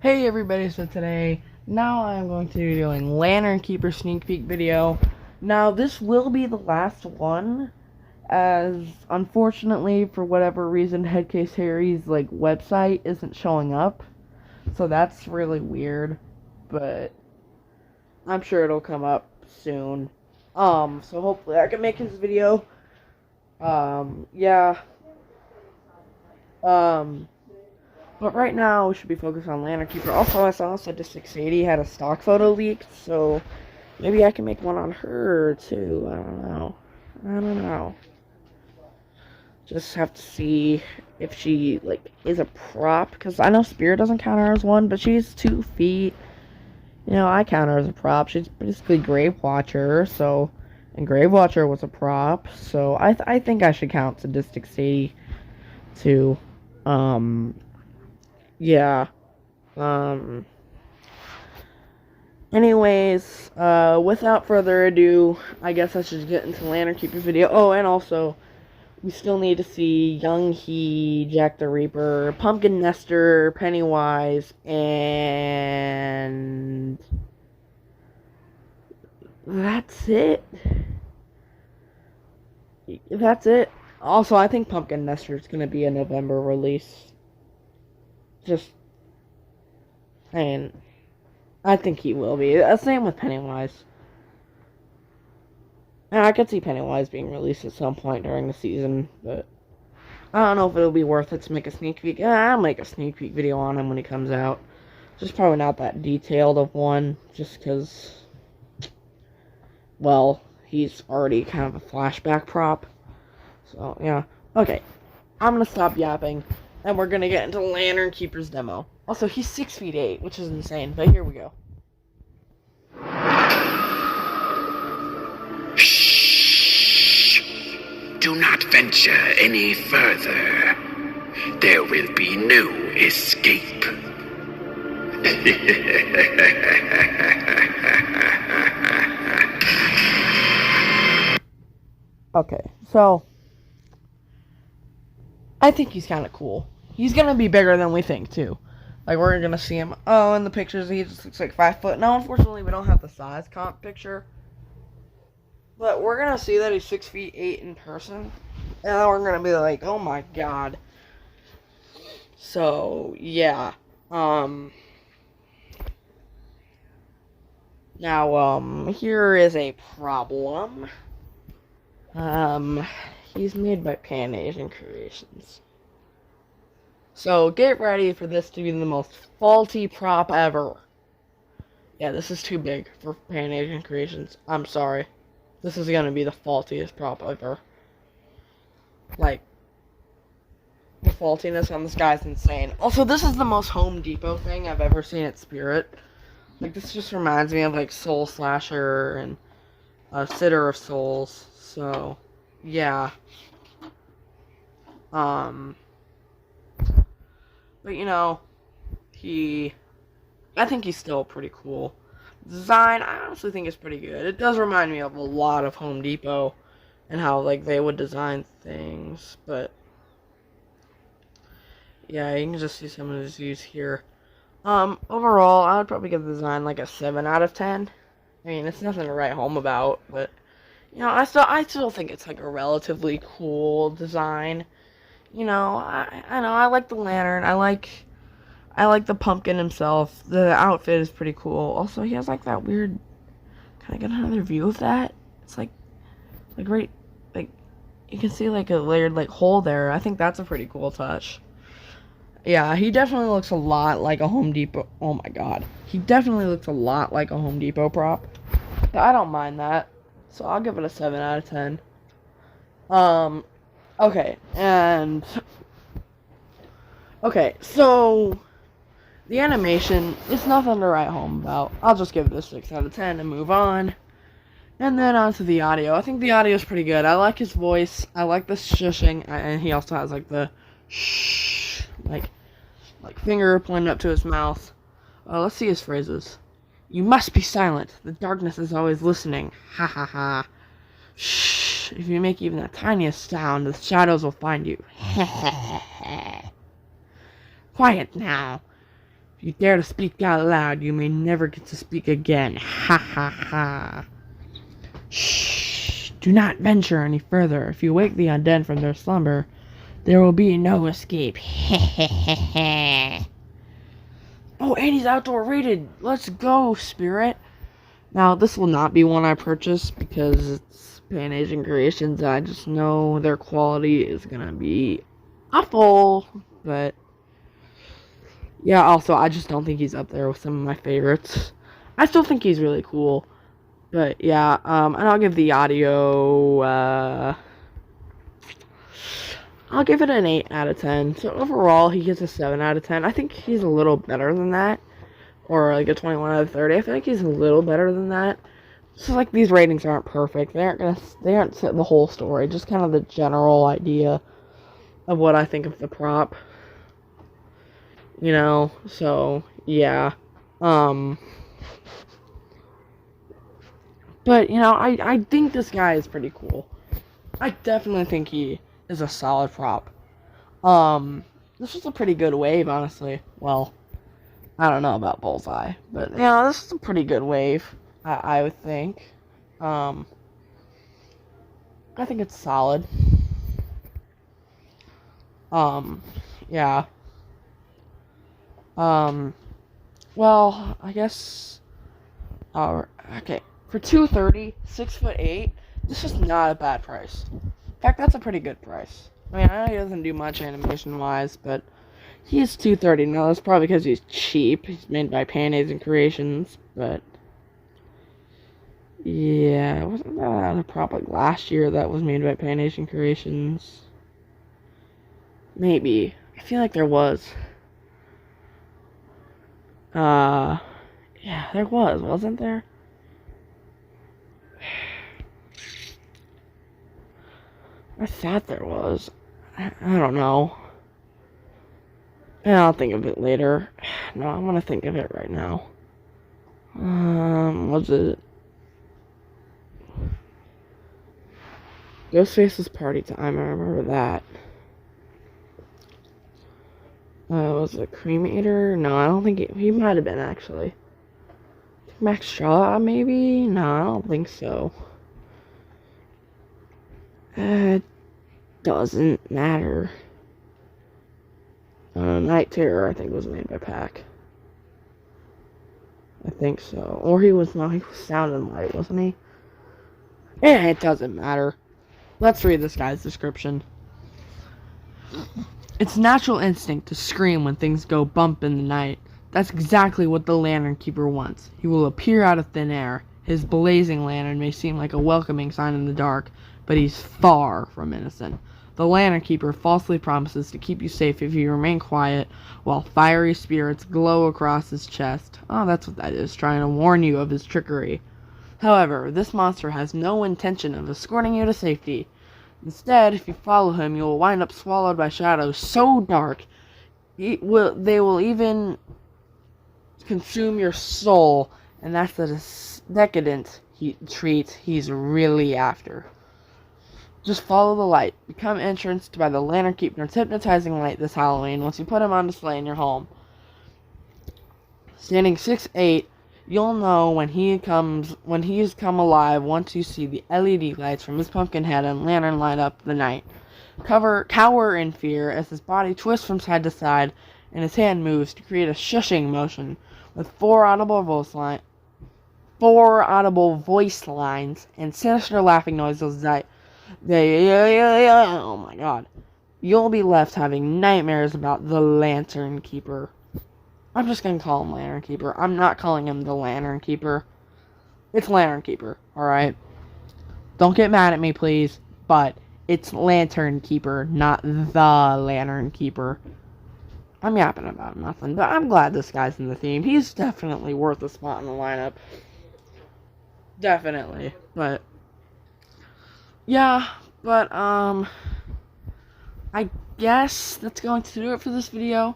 Hey everybody, so today, now I'm going to be doing Lantern Keeper sneak peek video. Now this will be the last one, as unfortunately for whatever reason Headcase Harry's website isn't showing up. So that's really weird, but I'm sure it'll come up soon. So hopefully I can make his video. Yeah. But right now, we should be focused on Lantern Keeper. Also, I saw Sadistic80 had a stock photo leaked, so maybe I can make one on her, too. I don't know. Just have to see if she, is a prop, because I know Spirit doesn't count her as one, but she's 2 feet. You know, I count her as a prop. She's basically Grave Watcher, so... And Grave Watcher was a prop, so I think I should count Sadistic80, too. Yeah. Anyways, without further ado, I guess I should get into Lantern Keeper video. Oh, and also, we still need to see Young He, Jack the Reaper, Pumpkin Nester, Pennywise, and... that's it. That's it. Also, I think Pumpkin Nester is going to be a November release. Just saying. I think he will be. Same with Pennywise. And I could see Pennywise being released at some point during the season, but I don't know if it'll be worth it to make a sneak peek. I'll make a sneak peek video on him when he comes out. Just probably not that detailed of one, just because, well, he's already kind of a flashback prop. So, yeah. Okay. I'm gonna stop yapping. And we're gonna get into Lantern Keeper's demo. Also, he's 6'8", which is insane, but here we go. Shh! Do not venture any further. There will be no escape. Okay, so... I think he's kind of cool. He's gonna be bigger than we think, too. We're gonna see him. Oh, in the pictures, he just looks like 5 foot. No, unfortunately, we don't have the size comp picture. But we're gonna see that he's 6'8" in person. And then we're gonna be like, oh my god. So, yeah. Now, here is a problem. He's made by Pan Asian Creations. So, get ready for this to be the most faulty prop ever. Yeah, this is too big for Pan Asian Creations. I'm sorry. This is gonna be the faultiest prop ever. The faultiness on this guy's insane. Also, this is the most Home Depot thing I've ever seen at Spirit. This just reminds me of, Soul Slasher and Sitter of Souls. So, yeah. But, you know, I think he's still pretty cool. Design, I honestly think is pretty good. It does remind me of a lot of Home Depot and how, they would design things, but, yeah, you can just see some of his views here. Overall, I would probably give the design, a 7 out of 10. I mean, it's nothing to write home about, but, you know, I still think it's, a relatively cool design. You know, I know, I like the lantern, I like the pumpkin himself, the outfit is pretty cool. Also, he has, that weird, can I get another view of that? It's, right, you can see, a layered, hole there. I think that's a pretty cool touch. Yeah, he definitely looks a lot like a Home Depot, oh my god. He definitely looks a lot like a Home Depot prop. But I don't mind that, so I'll give it a 7 out of 10. Okay, so the animation is nothing to write home about. I'll just give it a 6 out of 10 and move on. And then on to the audio. I think the audio is pretty good. I like his voice. I like the shushing, and he also has the shh, finger pointing up to his mouth. Let's see his phrases. You must be silent. The darkness is always listening. Ha ha ha. Shh. If you make even the tiniest sound, the shadows will find you. Quiet now. If you dare to speak out loud, you may never get to speak again. Ha ha ha. Shh. Do not venture any further. If you wake the undead from their slumber, there will be no escape. Oh, and he's outdoor rated. Let's go, Spirit. Now, this will not be one I purchase because it's Pan Asian Creations. I just know their quality is gonna be awful. But yeah, also, I just don't think he's up there with some of my favorites. I still think he's really cool. But yeah, and I'll give the audio, I'll give it an 8 out of 10. So overall, he gets a 7 out of 10. I think he's a little better than that. Or like a 21 out of 30. I feel like he's a little better than that. So like these ratings aren't perfect. They aren't the whole story. Just kind of the general idea of what I think of the prop. You know, so yeah. But, you know, I think this guy is pretty cool. I definitely think he is a solid prop. This was a pretty good wave, honestly. Well, I don't know about Bullseye, but, you know, this is a pretty good wave, I would think. I think it's solid. Yeah. Well, I guess, okay. For 230, 6'8", this is not a bad price. In fact, that's a pretty good price. I mean, I know he doesn't do much animation-wise, but he's 230. Now, that's probably because he's cheap. He's made by Pan Asian Creations, but yeah, wasn't that a prop like last year that was made by Pan Asian Creations? Maybe. I feel like there was. Yeah, there was, wasn't there? I thought there was. I don't know. Yeah, I'll think of it later. No, I'm gonna think of it right now. Was it Ghostface's Party Time? I remember that. Was it Cremator? No, I don't think he might have been, actually. Max Shaw, maybe? No, I don't think so. It doesn't matter. Night Terror, I think, was made by Pack. I think so. Or he was Sound and Light, wasn't he? Yeah, it doesn't matter. Let's read this guy's description. It's natural instinct to scream when things go bump in the night. That's exactly what the Lantern Keeper wants. He will appear out of thin air. His blazing lantern may seem like a welcoming sign in the dark, but he's far from innocent. The Lantern Keeper falsely promises to keep you safe if you remain quiet, while fiery spirits glow across his chest. Oh, that's what that is, trying to warn you of his trickery. However, this monster has no intention of escorting you to safety. Instead, if you follow him, you will wind up swallowed by shadows so dark, they will even consume your soul, and that's the decadent treat he's really after. Just follow the light. Become entranced by the Lantern Keeper's hypnotizing light this Halloween once you put him on display in your home. Standing 6'8", you'll know when he's come alive once you see the LED lights from his pumpkin head and lantern light up the night. Cower in fear as his body twists from side to side and his hand moves to create a shushing motion with four audible voice lines and sinister laughing noises that oh my god. You'll be left having nightmares about the Lantern Keeper. I'm just gonna call him Lantern Keeper. I'm not calling him the Lantern Keeper. It's Lantern Keeper, alright? Don't get mad at me, please, but it's Lantern Keeper, not the Lantern Keeper. I'm yapping about nothing, but I'm glad this guy's in the theme. He's definitely worth a spot in the lineup. Definitely, but yeah, but I guess that's going to do it for this video.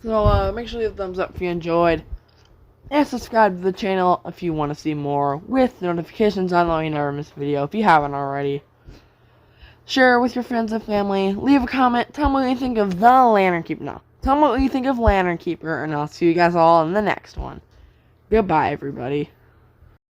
So make sure you hit a thumbs up if you enjoyed, and subscribe to the channel if you want to see more, with notifications on so you never miss a video if you haven't already. Share with your friends and family. Leave a comment. Tell me what you think of the Lantern Keeper. No, tell me what you think of Lantern Keeper, and I'll see you guys all in the next one. Goodbye, everybody.